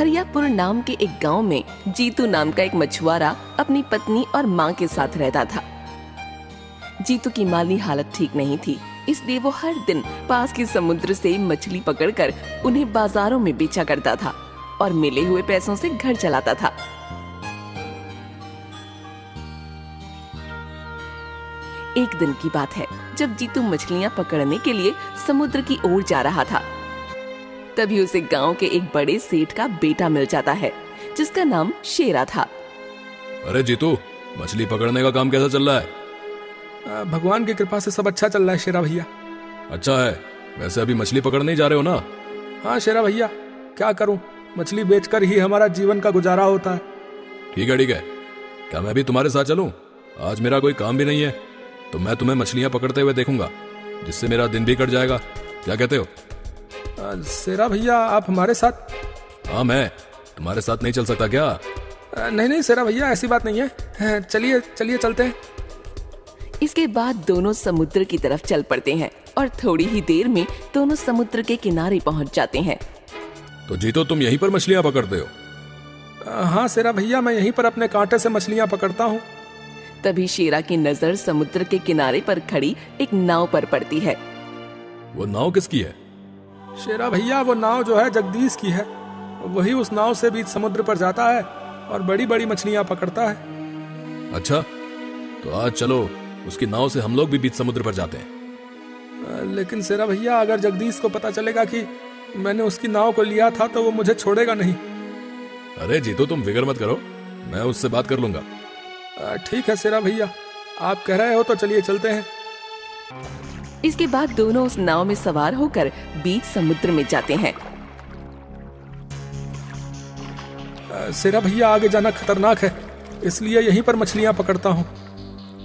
हरियापुर नाम के एक गांव में जीतू नाम का एक मछुआरा अपनी पत्नी और माँ के साथ रहता था। जीतू की माली हालत ठीक नहीं थी, इसलिए वो हर दिन पास के समुद्र से मछली पकड़कर उन्हें बाजारों में बेचा करता था और मिले हुए पैसों से घर चलाता था। एक दिन की बात है, जब जीतू मछलियां पकड़ने के लिए समुद्र की ओर जा रहा था, तभी उसे गांव के एक बड़े सेठ का बेटा मिल जाता है, जिसका नाम शेरा था। अरे जीतू, मछली पकड़ने का काम कैसा चल रहा है? भगवान की कृपा से सब अच्छा चल रहा है शेरा भैया। अच्छा है। वैसे अभी मछली पकड़ने ही जा रहे हो ना? हाँ शेरा भैया, क्या करूं, मछली बेचकर ही हमारा जीवन का गुजारा होता है। ठीक है ठीक है, क्या मैं भी तुम्हारे साथ चलूं? आज मेरा कोई काम भी नहीं है, तो मैं तुम्हें मछलियां पकड़ते हुए देखूंगा, जिससे मेरा दिन भी कट जाएगा। क्या कहते हो? शेरा भैया, आप हमारे साथ? हाँ, मैं तुम्हारे साथ नहीं चल सकता क्या? नहीं नहीं शेरा भैया, ऐसी बात नहीं है, चलिए चलिए चलते हैं। इसके बाद दोनों समुद्र की तरफ चल पड़ते हैं और थोड़ी ही देर में दोनों समुद्र के किनारे पहुंच जाते हैं। तो जीतो, तुम यहीं पर मछलियां पकड़ते हो? हाँ शेरा भैया, मैं यहीं पर अपने कांटे से मछलियां पकड़ता हूँ। तभी शेरा की नजर समुद्र के किनारे पर खड़ी एक नाव पर पड़ती है। वो नाव किसकी है? शेरा भैया, वो नाव जो है जगदीश की है। वही उस नाव से बीच समुद्र पर जाता है और बड़ी बड़ी मछलियां पकड़ता है। अच्छा, तो आज चलो, उसकी नाव से हम लोग भी बीच समुद्र पर जाते हैं। लेकिन शेरा भैया, अगर जगदीश को पता चलेगा कि मैंने उसकी नाव को लिया था तो वो मुझे छोड़ेगा नहीं। अरे जीतो, तुम फिक्र मत करो, मैं उससे बात कर लूंगा। ठीक है शेरा भैया, आप कह रहे हो तो चलिए चलते हैं। इसके बाद दोनों उस नाव में सवार होकर बीच समुद्र में जाते हैं। शेरा भैया, आगे जाना खतरनाक है, इसलिए यहीं पर मछलियां पकड़ता हूँ।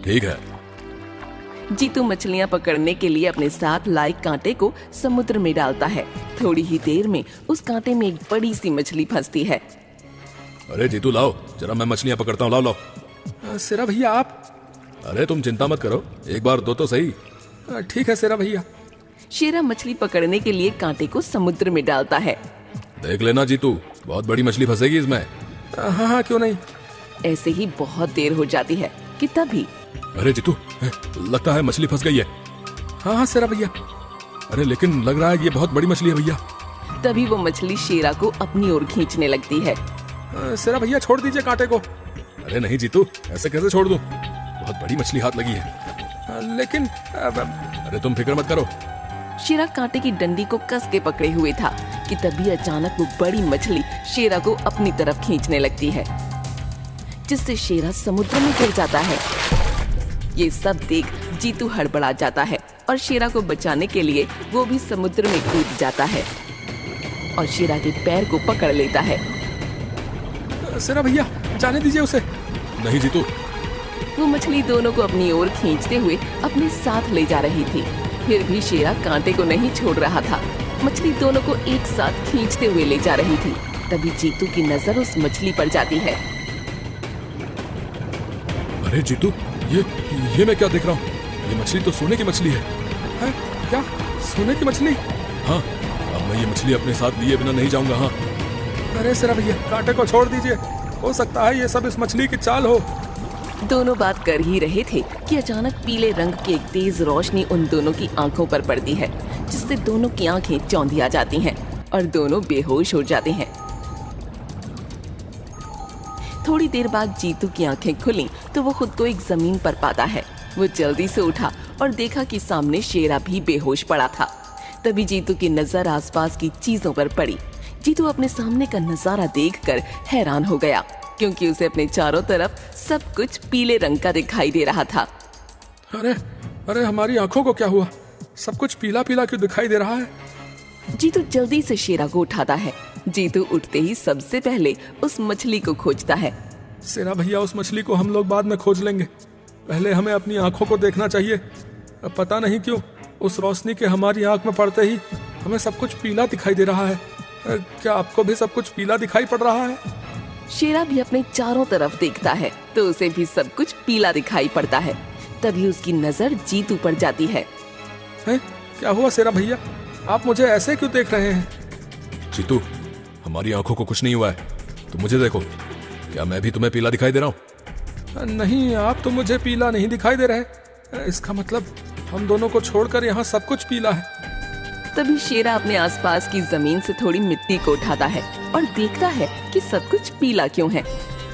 ठीक है। जीतू मछलियां पकड़ने के लिए अपने साथ लाए कांटे को समुद्र में डालता है। थोड़ी ही देर में उस कांटे में एक बड़ी सी मछली फंसती है। अरे जीतू, लाओ जरा, मैं मछलियां पकड़ता हूँ, लाओ लाओ। शेरा भैया, आप? अरे तुम चिंता मत करो, एक बार दो तो सही। ठीक है शेरा भैया। शेरा मछली पकड़ने के लिए कांटे को समुद्र में डालता है। देख लेना जीतू, बहुत बड़ी मछली फंसेगी इसमें। हाँ हाँ, क्यों नहीं। ऐसे ही बहुत देर हो जाती है कि तभी अरे जीतू, लगता है मछली फंस गई है। हाँ हाँ शेरा भैया। अरे लेकिन लग रहा है ये बहुत बड़ी मछली है भैया। तभी वो मछली शेरा को अपनी ओर खींचने लगती है। शेरा भैया, छोड़ दीजिए कांटे को। अरे नहीं जीतू, ऐसे कैसे छोड़ दूं? बहुत बड़ी मछली हाथ लगी है। लेकिन अरे तुम फिक्र मत करो। शेरा कांटे की डंडी को कस के पकड़े हुए था कि तभी अचानक वो बड़ी मछली शेरा को अपनी तरफ खींचने लगती है, जिससे शेरा समुद्र में गिर जाता है। ये सब देख जीतू हड़बड़ा जाता है और शेरा को बचाने के लिए वो भी समुद्र में कूद जाता है और शेरा के पैर को पकड़ लेता है। शेरा भैया, जाने दीजिए उसे। नहीं जीतू। वो मछली दोनों को अपनी ओर खींचते हुए अपने साथ ले जा रही थी, फिर भी शेरा कांटे को नहीं छोड़ रहा था। मछली दोनों को एक साथ खींचते हुए ले जा रही थी। तभी जीतू की नजर उस मछली पर जाती है। अरे जीतू, ये मैं क्या देख रहा हूँ? ये मछली तो सोने की मछली है। क्या? सोने की मछली? हाँ, अब मैं ये मछली अपने साथ लिए बिना नहीं जाऊंगा। हाँ। अरे शेरा भैया, कांटे को छोड़ दीजिए, हो सकता है ये सब इस मछली की चाल हो। दोनों बात कर ही रहे थे कि अचानक पीले रंग की एक तेज रोशनी उन दोनों की आंखों पर पड़ती है, जिससे दोनों की आंखें चौंधिया जाती हैं और दोनों बेहोश हो जाते हैं। थोड़ी देर बाद जीतू की आंखें खुली तो वो खुद को एक जमीन पर पाता है। वो जल्दी से उठा और देखा कि सामने शेरा भी बेहोश पड़ा था। तभी जीतू की नजर आसपास की चीजों पर पड़ी। जीतू अपने सामने का नजारा देखकर हैरान हो गया, क्योंकि उसे अपने चारों तरफ सब कुछ पीले रंग का दिखाई दे रहा था। अरे अरे, हमारी आंखों को क्या हुआ? सब कुछ पीला पीला क्यों दिखाई दे रहा है? जीतू जल्दी से शेरा को उठाता है। जीतू उठते ही सबसे पहले उस मछली को खोजता है। शेरा भैया, उस मछली को हम लोग बाद में खोज लेंगे, पहले हमें अपनी आंखों को देखना चाहिए। अब पता नहीं क्यों उस रोशनी के हमारी आंख में पड़ते ही हमें सब कुछ पीला दिखाई दे रहा है। क्या आपको भी सब कुछ पीला दिखाई पड़ रहा है? शेरा भी अपने चारों तरफ देखता है तो उसे भी सब कुछ पीला दिखाई पड़ता है। तभी उसकी नजर जीतू पर जाती है। क्या हुआ शेरा भैया, आप मुझे ऐसे क्यों देख रहे हैं? जीतू, हमारी आंखों को कुछ नहीं हुआ है। तुम मुझे देखो, क्या मैं भी तुम्हें पीला दिखाई दे रहा हूँ? नहीं, आप तो मुझे पीला नहीं दिखाई दे रहे। इसका मतलब हम दोनों को छोड़कर यहाँ सब कुछ पीला है। तभी शेरा अपने आसपास की जमीन से थोड़ी मिट्टी को उठाता है और देखता है कि सब कुछ पीला क्यों है।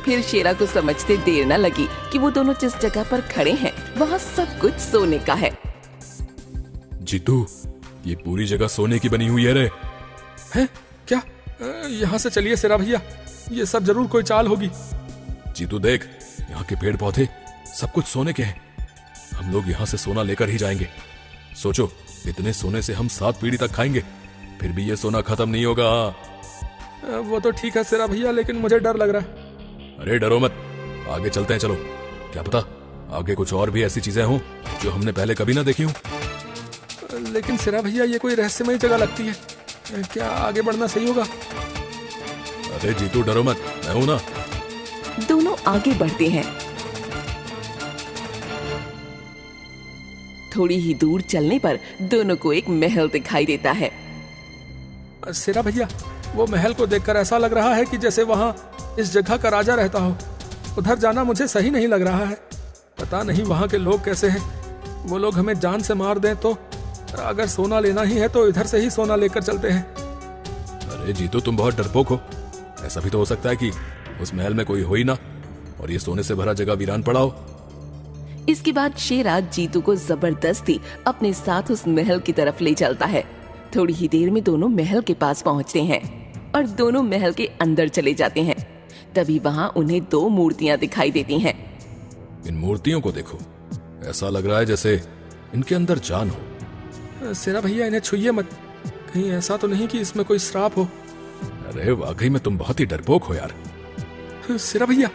फिर शेरा को समझते देर न लगी कि वो दोनों जिस जगह पर खड़े हैं वहाँ सब कुछ सोने का है। जीतू, ये पूरी जगह सोने की बनी हुई है रे। हैं? क्या? यहाँ से चलिए शेरा भैया, ये सब जरूर कोई चाल होगी। जीतू देख, यहाँ के पेड़ पौधे सब कुछ सोने के हैं। हम लोग यहाँ से सोना लेकर ही जाएंगे। सोचो, इतने सोने से हम 7 पीढ़ी तक खाएंगे, फिर भी ये सोना खत्म नहीं होगा। वो तो ठीक है शेरा भैया, लेकिन मुझे डर लग रहा है। अरे डरो मत, आगे चलते हैं। चलो, क्या पता आगे कुछ और भी ऐसी चीजें हों जो हमने पहले कभी ना देखी हों। लेकिन शेरा भैया, ये कोई रहस्यमयी जगह लगती है, क्या आगे बढ़ना सही होगा? अरे जीतू डरो मत, मैं हूं ना। दोनों आगे बढ़ते हैं। थोड़ी ही दूर चलने पर दोनों को एक महल दिखाई देता है। शेरा भैया, वो महल को देखकर ऐसा लग रहा है कि जैसे वहाँ इस जगह का राजा रहता हो। उधर जाना मुझे सही नहीं लग रहा है। पता नहीं वहाँ के लोग कैसे हैं। वो लोग हमें जान से मार दें तो अगर सोना लेना ही है तो इधर से ही सोना लेकर चलते हैं। अरे जीतू, तुम बहुत डरपोक हो। ऐसा भी तो हो सकता है कि उस महल में कोई हो ही ना और ये सोने से भरा जगह वीरान पड़ा हो। इसके बाद शेरा जीतू को जबरदस्ती अपने साथ उस महल की तरफ ले चलता है। थोड़ी ही देर में दोनों महल के पास पहुंचते हैं और दोनों महल के अंदर चले जाते हैं। तभी वहां उन्हें 2 मूर्तियां दिखाई देती हैं। इन मूर्तियों को देखो, ऐसा लग रहा है जैसे इनके अंदर जान हो। शेरा भैया, इन्हें छुइए मत, कहीं ऐसा तो नहीं कि इसमें कोई श्राप हो। अरे वाकई में तुम बहुत ही डरपोक हो यार। शेरा भैया।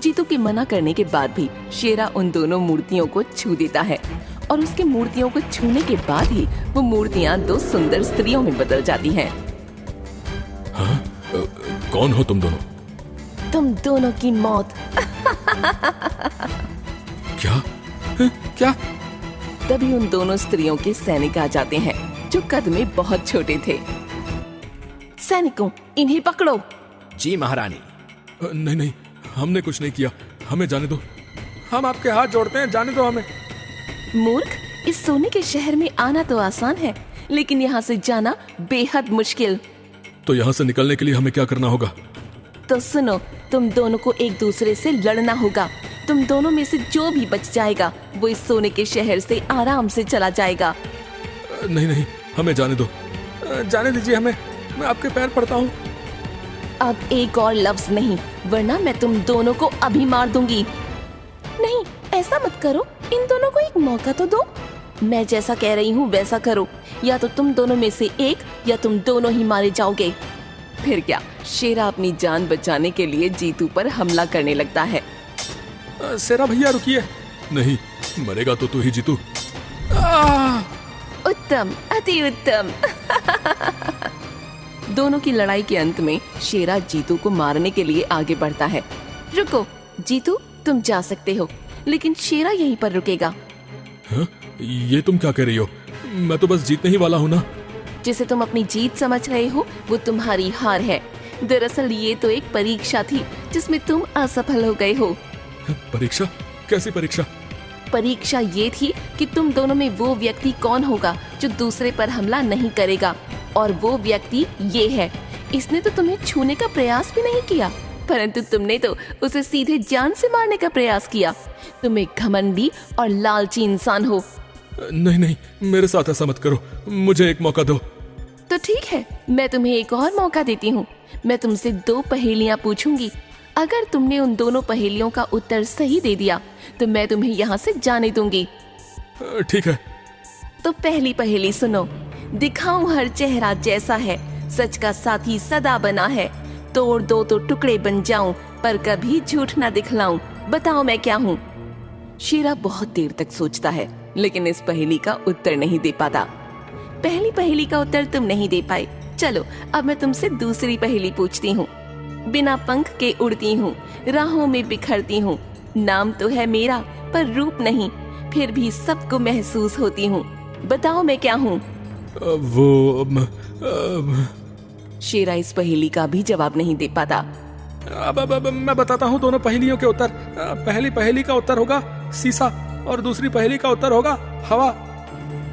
जीतू के मना करने के बाद भी शेरा उन दोनों मूर्तियों को छू देता है और उसके मूर्तियों को छूने के बाद ही वो मूर्तियां 2 सुंदर स्त्रियों में बदल जाती हैं। हाँ? कौन हो तुम दोनों? तुम दोनों की मौत। क्या? क्या? तभी उन दोनों स्त्रियों के सैनिक आ जाते हैं जो कद में बहुत छोटे थे। सैनिकों, इन्हें पकड़ो। जी महारानी। नहीं नहीं, हमने कुछ नहीं किया, हमें जाने दो। हम आपके हाथ जोड़ते हैं, जाने दो हमें। मूर्ख, इस सोने के शहर में आना तो आसान है, लेकिन यहाँ से जाना बेहद मुश्किल। तो यहाँ से निकलने के लिए हमें क्या करना होगा? तो सुनो, तुम दोनों को एक दूसरे से लड़ना होगा। तुम दोनों में से जो भी बच जाएगा वो इस सोने के शहर से आराम से चला जाएगा। नहीं नहीं, हमें जाने दो, जाने दीजिए हमें, मैं आपके पैर पड़ता हूँ। अब एक और लफ्ज नहीं, वरना मैं तुम दोनों को अभी मार दूंगी। नहीं, ऐसा मत करो, इन दोनों को एक मौका तो दो। मैं जैसा कह रही हूँ वैसा करो, या तो तुम दोनों में से एक या तुम दोनों ही मारे जाओगे। फिर क्या, शेरा अपनी जान बचाने के लिए जीतू पर हमला करने लगता है। शेरा भैया रुकिए। नहीं, मरेगा तो तू ही जीतू। उत्तम, अति उत्तम। दोनों की लड़ाई के अंत में शेरा जीतू को मारने के लिए आगे बढ़ता है। रुको जीतू, तुम जा सकते हो, लेकिन शेरा यहीं पर रुकेगा। हाँ? ये तुम क्या कह रही हो? मैं तो बस जीतने ही वाला हूँ ना। जिसे तुम अपनी जीत समझ रहे हो वो तुम्हारी हार है। दरअसल ये तो एक परीक्षा थी जिसमें तुम असफल हो गए हो। परीक्षा? कैसी परीक्षा? परीक्षा ये थी कि तुम दोनों में वो व्यक्ति कौन होगा जो दूसरे पर हमला नहीं करेगा, और वो व्यक्ति ये है। इसने तो तुम्हें छूने का प्रयास भी नहीं किया, परंतु तुमने तो उसे सीधे जान से मारने का प्रयास किया। तुम एक घमंडी और लालची इंसान हो। नहीं नहीं, मेरे साथ ऐसा मत करो, मुझे एक मौका दो। तो ठीक है, मैं तुम्हें एक और मौका देती हूँ। मैं तुमसे 2 पहेलियाँ पूछूंगी। अगर तुमने उन दोनों पहेलियों का उत्तर सही दे दिया तो मैं तुम्हें यहाँ से जाने दूंगी। ठीक है। तो पहली पहेली सुनो। दिखाऊं हर चेहरा जैसा है, सच का साथी सदा बना है। तोड़ दो तो टुकड़े बन जाऊं, पर कभी झूठ ना दिखलाऊं। बताओ मैं क्या हूँ? शेरा बहुत देर तक सोचता है, लेकिन इस पहेली का उत्तर नहीं दे पाता। पहली पहेली का उत्तर तुम नहीं दे पाए, चलो अब मैं तुमसे दूसरी पहेली पूछती हूँ। बिना पंख के उड़ती हूँ, राहों में बिखरती हूँ। नाम तो है मेरा पर रूप नहीं, फिर भी सबको महसूस होती हूँ। बताओ मैं क्या हूँ? शेरा इस पहेली का भी जवाब नहीं दे पाता। अब मैं बताता हूँ दोनों पहेलियों के उत्तर। पहली पहेली का उत्तर होगा शीशा और दूसरी पहेली का उत्तर होगा हवा।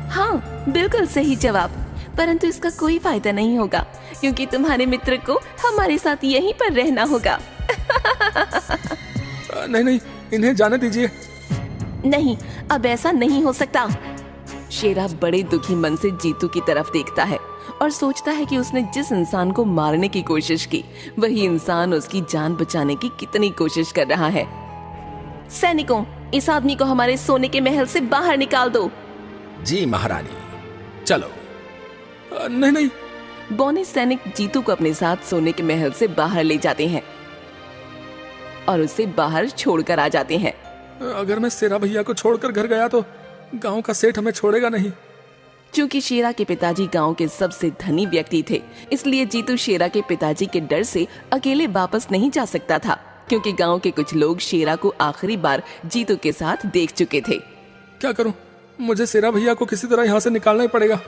हाँ, बिल्कुल सही जवाब, परंतु इसका कोई फायदा नहीं होगा क्योंकि तुम्हारे मित्र को हमारे साथ यहीं पर रहना होगा। नहीं, इन्हें जाने दीजिए। नहीं, अब ऐसा नहीं हो सकता। शेरा बड़े दुखी मन से जीतू की तरफ देखता है और सोचता है कि उसने जिस इंसान को मारने की कोशिश की वही इंसान उसकी जान बचाने की कितनी कोशिश कर रहा है। सैनिकों, इस आदमी को हमारे सोने के महल से बाहर निकाल दो। जी महारानी, चलो। नहीं। बौने सैनिक जीतू को अपने साथ सोने के महल से बाहर ले जाते हैं और उसे बाहर छोड़कर आ जाते हैं। अगर मैं शेरा भैया को छोड़कर घर गया तो गांव का सेठ हमें छोड़ेगा नहीं। क्योंकि शेरा के पिताजी गांव के सबसे धनी व्यक्ति थे, इसलिए जीतू शेरा के पिताजी के डर से अकेले वापस नहीं जा सकता था, क्योंकि गांव के कुछ लोग शेरा को आखिरी बार जीतू के साथ देख चुके थे। क्या करूं? मुझे शेरा भैया को किसी तरह यहाँ से निकालना ही पड़ेगा।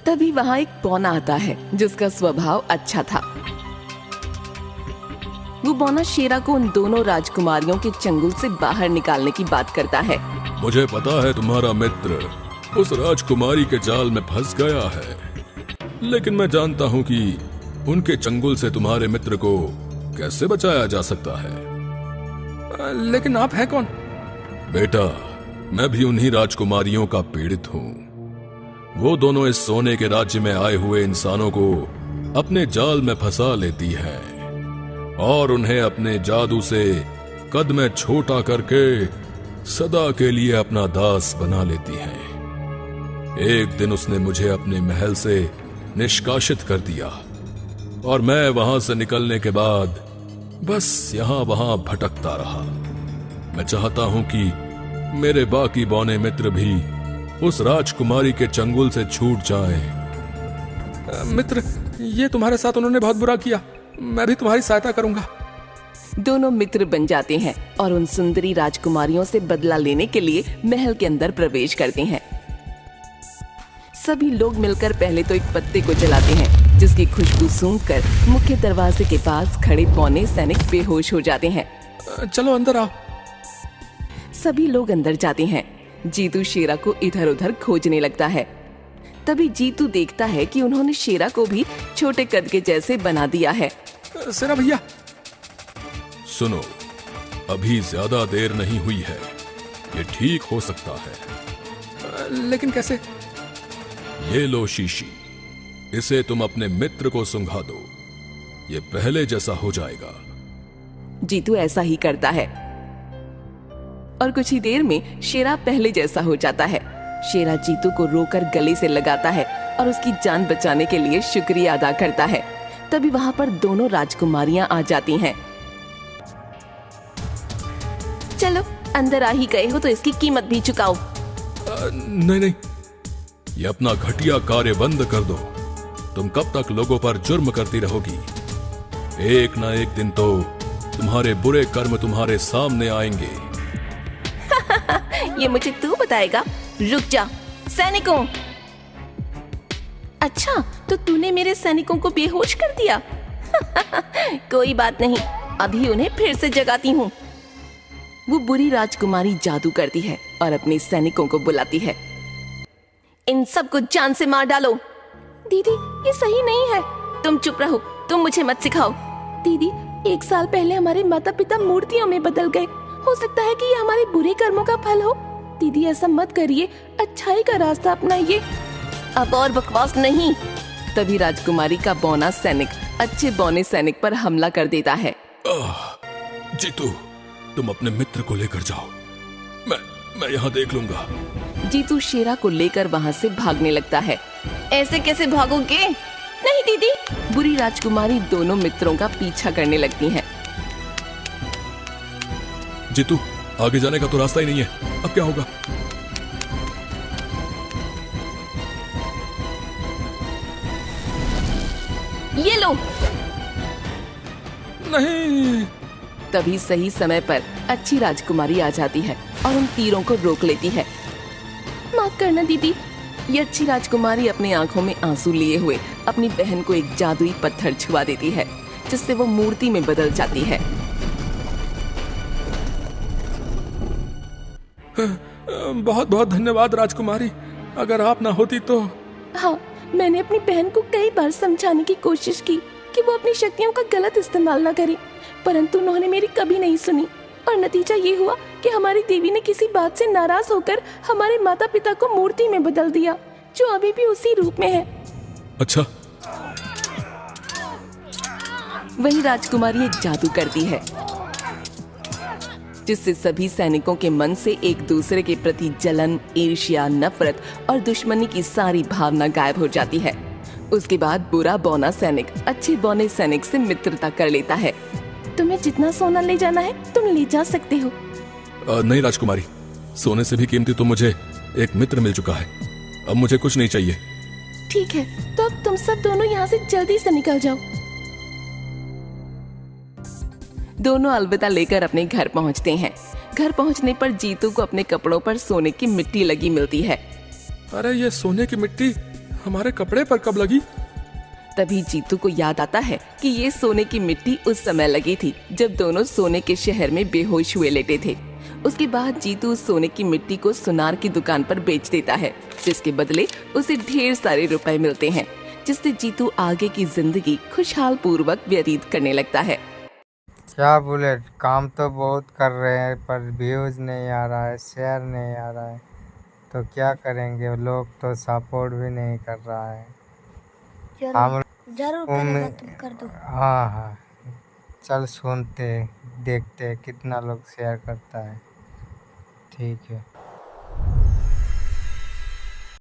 तभी वहाँ एक बौना आता है जिसका स्वभाव अच्छा था। वो बौना शेरा को उन दोनों राजकुमारियों के चंगुल से बाहर निकालने की बात करता है। मुझे पता है तुम्हारा मित्र उस राजकुमारी के जाल में फंस गया है, लेकिन मैं जानता हूँ कि उनके चंगुल से तुम्हारे मित्र को कैसे बचाया जा सकता है। लेकिन आप हैं कौन? बेटा, मैं भी उन्हीं राजकुमारियों का पीड़ित हूँ। वो दोनों इस सोने के राज्य में आए हुए इंसानों को अपने जाल में फंसा लेती है और उन्हें अपने जादू से कद में छोटा करके सदा के लिए अपना दास बना लेती है। एक दिन उसने मुझे अपने महल से निष्कासित कर दिया और मैं वहां से निकलने के बाद बस यहाँ वहां भटकता रहा। मैं चाहता हूं कि मेरे बाकी बौने मित्र भी उस राजकुमारी के चंगुल से छूट जाएं। मित्र, ये तुम्हारे साथ उन्होंने बहुत बुरा किया, मैं भी तुम्हारी सहायता करूंगा। दोनों मित्र बन जाते हैं और उन सुंदरी राजकुमारियों से बदला लेने के लिए महल के अंदर प्रवेश करते हैं। सभी लोग मिलकर पहले तो एक पत्ते को जलाते हैं, जिसकी खुशबू सूंघकर मुख्य दरवाजे के पास खड़े बौने सैनिक बेहोश हो जाते हैं। चलो अंदर आओ। सभी लोग अंदर जाते हैं। जीतू शेरा को इधर उधर खोजने लगता है। तभी जीतू देखता है कि उन्होंने शेरा को भी छोटे कद के जैसे बना दिया है। शेरा भैया, सुनो, अभी ज्यादा देर नहीं हुई है, ये ठीक हो सकता है। लेकिन कैसे? ये लो शीशी, इसे तुम अपने मित्र को सुंघा दो, ये पहले जैसा हो जाएगा। जीतू ऐसा ही करता है और कुछ ही देर में शेरा पहले जैसा हो जाता है। शेरा जीतू को रोकर गले से लगाता है और उसकी जान बचाने के लिए शुक्रिया अदा करता है। तभी वहां पर दोनों राजकुमारियां आ जाती हैं। चलो, अंदर आ ही गए हो तो इसकी कीमत भी चुकाओ। नहीं, ये अपना घटिया कार्य बंद कर दो। तुम कब तक लोगों पर जुर्म करती रहोगी? एक ना एक दिन तो तुम्हारे बुरे कर्म तुम्हारे सामने आएंगे। ये मुझे तू बताएगा? रुक जा। सैनिकों! अच्छा, तो तूने मेरे सैनिकों को बेहोश कर दिया। कोई बात नहीं, अभी उन्हें फिर से जगाती हूँ। वो बुरी राजकुमारी जादू करती है और अपने सैनिकों को बुलाती है। इन सबको जान से मार डालो। दीदी, ये सही नहीं है। तुम चुप रहो, तुम मुझे मत सिखाओ। दीदी, 1 साल पहले हमारे माता पिता मूर्तियों में बदल गए। हो सकता है कि ये हमारे बुरे कर्मों का फल हो। दीदी, ऐसा मत करिए, अच्छाई का रास्ता अपनाइए। अब और बकवास नहीं। तभी राजकुमारी का बौना सैनिक अच्छे बौने सैनिक पर हमला कर देता है। जीतू, तुम अपने मित्र को लेकर जाओ, मैं यहाँ देख लूंगा। जीतू शेरा को लेकर वहाँ से भागने लगता है। ऐसे कैसे भागोगे? नहीं दीदी। बुरी राजकुमारी दोनों मित्रों का पीछा करने लगती हैं। जीतू, आगे जाने का तो रास्ता ही नहीं है, अब क्या होगा? ये लो। नहीं। तभी सही समय पर अच्छी राजकुमारी आ जाती है और उन तीरों को रोक लेती है। माफ करना दीदी, ये अच्छी राजकुमारी अपनी आंखों में आंसू लिए हुए अपनी बहन को एक जादुई पत्थर छुआ देती है, जिससे वो मूर्ति में बदल जाती है। बहुत बहुत धन्यवाद राजकुमारी, अगर आप ना होती तो। हाँ, मैंने अपनी बहन को कई बार समझाने की कोशिश की कि वो अपनी शक्तियों का गलत इस्तेमाल न करे, परंतु उन्होंने मेरी कभी नहीं सुनी और नतीजा ये हुआ कि हमारी देवी ने किसी बात से नाराज होकर हमारे माता पिता को मूर्ति में बदल दिया, जो अभी भी उसी रूप में है। अच्छा, वही राजकुमारी एक जादू करती है, जिससे सभी सैनिकों के मन से एक दूसरे के प्रति जलन, ईर्ष्या, नफरत और दुश्मनी की सारी भावना गायब हो जाती है। उसके बाद बुरा बौना सैनिक अच्छे बौने सैनिक से मित्रता कर लेता है। तुम्हें जितना सोना ले जाना है तुम ले जा सकते हो। नहीं राजकुमारी, सोने से भी कीमती तो मुझे एक मित्र मिल चुका है, अब मुझे कुछ नहीं चाहिए। ठीक है, तो अब तुम सब दोनों यहाँ से जल्दी से निकल जाओ। दोनों अलविदा लेकर अपने घर पहुँचते हैं। घर पहुँचने पर जीतू को अपने कपड़ों पर सोने की मिट्टी लगी मिलती है। अरे ये सोने की मिट्टी हमारे कपड़े पर कब लगी? तभी जीतू को याद आता है कि ये सोने की मिट्टी उस समय लगी थी जब दोनों सोने के शहर में बेहोश हुए लेटे थे। उसके बाद जीतू उस सोने की मिट्टी को सुनार की दुकान पर बेच देता है, जिसके बदले उसे ढेर सारे रुपए मिलते हैं, जिससे जीतू आगे की जिंदगी खुशहाल पूर्वक व्यतीत करने लगता है। क्या बुलेट, काम तो बहुत कर रहे हैं पर व्यूज नहीं आ रहा है, शेयर नहीं आ रहा है, तो क्या करेंगे? लोग तो सपोर्ट भी नहीं कर रहा है। हम जरूर करेगा, तुम कर दो। हाँ हाँ, चल सुनते देखते कितना लोग शेयर करता है। ठीक है।